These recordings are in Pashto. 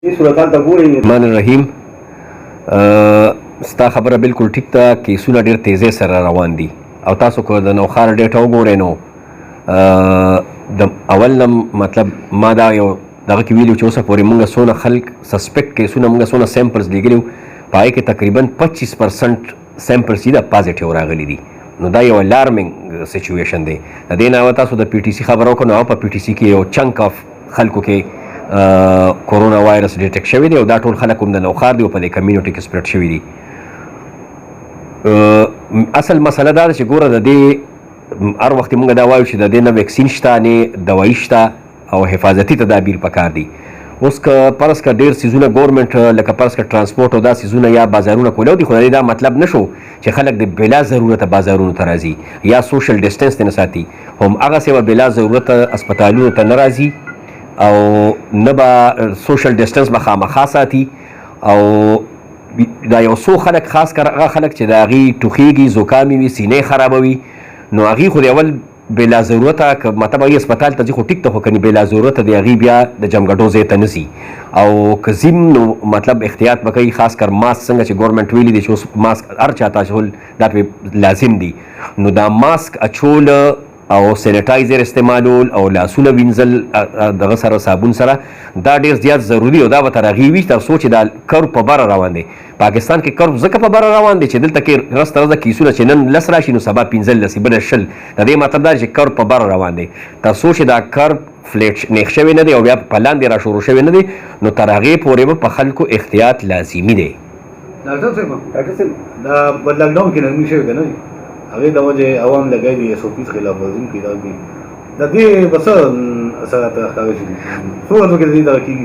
الرحمن الرحیم ستا خبره بالکل ټیک ده. کیسونه ډېر تیزی سره روان دي او تاسو که د نوښار ډیټا وګورئ نو د اول نه مطلب ما دا یو دغه کې ویلي چې اوسه پورې موږ څونه خلک سسپیکټ کیسونه موږ څونه سیمپلز لیږلي وو په هغې کې تقریبا 25% سیمپلز چې د پازیټیو راغلي دي. نو دا یو الارمنګ سچویشن دی. د دې نه تاسو د پی ټي سي خبره وکړو نو په پی ټي سي کې یو چنک اف خلکو کې کورونا وایرس ډیټیکټ شوی دی او دا ټول خلک هم د نوښار دی او په دې کمیونټي کې سپریډ شوي دي. اصل مسله دا ده چې ګوره د دې هر وخت موږ دا وایو چې د دې نه ویکسین شته نه دوایي شته او حفاظتي تدابیر پکار دي. اوس که فرض که ډېر څیزونه ګورمنټ لکه فرض که ټرانسپورټ او دا څیزونه یا بازارونه کولی دي خو د دې دا مطلب نه شو چې خلک د بلا ضرورته بازارونو ته راځي یا سوشل ډسټنس ته نه ساتي. هماغسې به بلا ضرورته اسپتالونو ته نه راځي او نه به سوشل ډسټنس به خامخا ساتي. او دا یو څو خلک خاص کر هغه خلک چې د هغې ټوخېږي زکام وي سینې خرابوي نو هغې خو د اول بلا ضرورته که مطلب هغې اسپتال ته ځي خو ټیک ته خو کني بلا ضرورته د هغې بیا د جمګډو ځای ته نه ځي او که ځیم نو مطلب احتیاط به کوي. خاص کر ماسک څنګه چې ګورمنټ ویلي دی چې اوس ماسک هر چاته اچول دا پرې لازم دي. نو دا ماسک اچول او سینیټایزر استعمالول او لاسونه وینځل دغه سره صابون سره دا ډېر زیات ضروري او دا به تر هغې وي تر څو چې دا کرب په بره روان دی. پاکستان کې کرب ځکه په بره روان دی چې دلته کې رس تر ورځه کیسونه چې نن لس راشي نو سبا 15 بله 20. د دې مطلب دا چې کرب په بره روان دی تر څو چې دا کرب فلیټ نیغ شوی نه دی او بیا په لاندې را شروع شوی نه دی نو تر هغې پورې به په خلکو احتیاط لازمي دی. ډاکټر صاحب دا لاکډاؤن کې نرمي شوې ده نه هغې د وجې عوام لګی دي SOPs خلاف ورزي کوي دا دي د دې به څه اثرات ښکاره شي څو ورځو کې د دې دغه کېږي.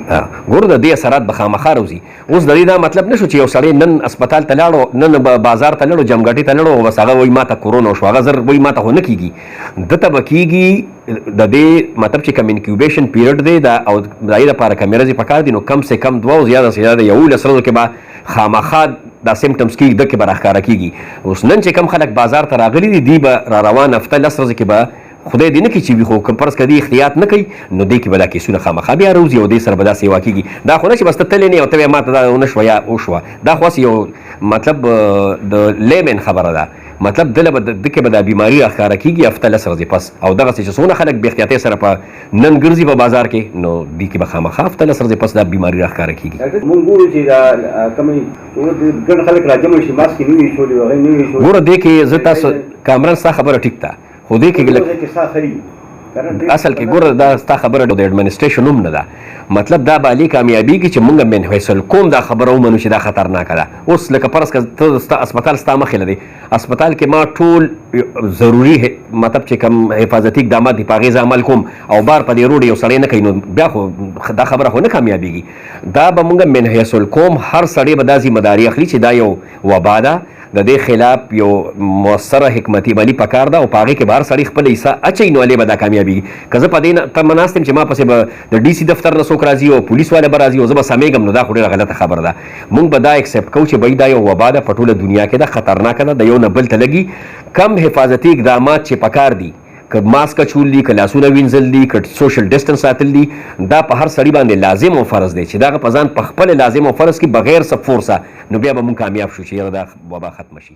ګورو د دې اثرات به خامخا راوځي. اوس د دې دا مطلب نه شو چې یو سړی نن اسپتال ته لاړو نن بازار ته لاړو جمګټې ته لاړو او بس هغه وایي ما ته کورونا وشو هغه زر وایي ما ته خو نه کېږي دته به کېږي. د دې مطلب چې کم انکیوبیشن پیریډ دی دا او د هغې دپاره کمې ورځې پکار دي نو کم سے کم 2 او زیاده سے زیاده 11 ورځو کې به خامخا دا سیمټمز کېږي دغه کې به راښکاره کېږي. اوس نن چې کم خلک بازار ته راغلي دي دوی به را روان هفته 10 ورځې کې به خدای دې نه کړي چې وي خو که فرض که دې احتیاط نه کوي نو دې کې به دا کیسونه خامخا بیا راوځي او دې سره به داسې هېوا کېږي. دا خو نه چې بس ته تللی نه یې او ته بیا ما ته دا ونه شوه یا وشوه دا خو هسې یو مطلب د لیمن خبره ده. مطلب دله به ده کې به دا بیماري راښکاره کېږي هفته 10 ورځې پس او دغسې چې څونه خلک بې احتیاطۍ سره په نن ګرځي په بازار کې نو دې کې به خامخا هفته 10 ورځې پس دا بیماري راښکاره کېږي. مونږ ګورو چې دا کومې ګڼ خلک راجمع شي ماسک یې نه وي ایښولي هغې نه وي ایښولي. ګوره دې کې زه تاسو کامران ستا خبره ټیک ده خو دې کې اصل کې ګوره دا ستا خبره د ایډمنسټریشن هم نه ده. مطلب دا به علي کامیابېږي چې موږ منحص القوم دا خبره ومنو چې دا خطرناکه ده. اوس لکه فرض که ته ستا اسپتال ستا مخې له دی اسپتال کې ما ټول ضروري مطلب چې کوم حفاظتي اقدامات دي په هغې زه عمل کوم او بار په دې روډ یو سړی نه کوي نو بیا خو دا خبره خو نه کامیابېږي. دا به موږ منحص القوم هر سړی به دا ذمهداري اخلي چې دا یو وبا ده د دې خلاف یو مؤثره حکمتي عملي پکار ده او په هغې کې به هر سړي خپله حصه اچوي نو هلې به دا کامیابېږي. که زه په دې ته ناست یم چې ما پسې به د DC دفتر نه څوک راځي او پولیس والا به راځي او زه به سمیږم نو دا خو ډېره غلطه خبره ده. موږ به دا اکسپټ کوو چې بهی دا یو وبا ده په ټوله دنیا کې ده خطرناکه ده د یو نه بل ته لګي. کم حفاظتي اقدامات چې پکار دي که ماسک اچول دي که لاسونه وینځل دي که سوشل ډسټنس ساتل دي دا په هر سړي باندې لازم او فرض دی چې دا په ځان په خپله لازم او فرض کې بغیر څه فورسه نو بیا به موږ کامیاب شو چې دا وبا ختمه شي.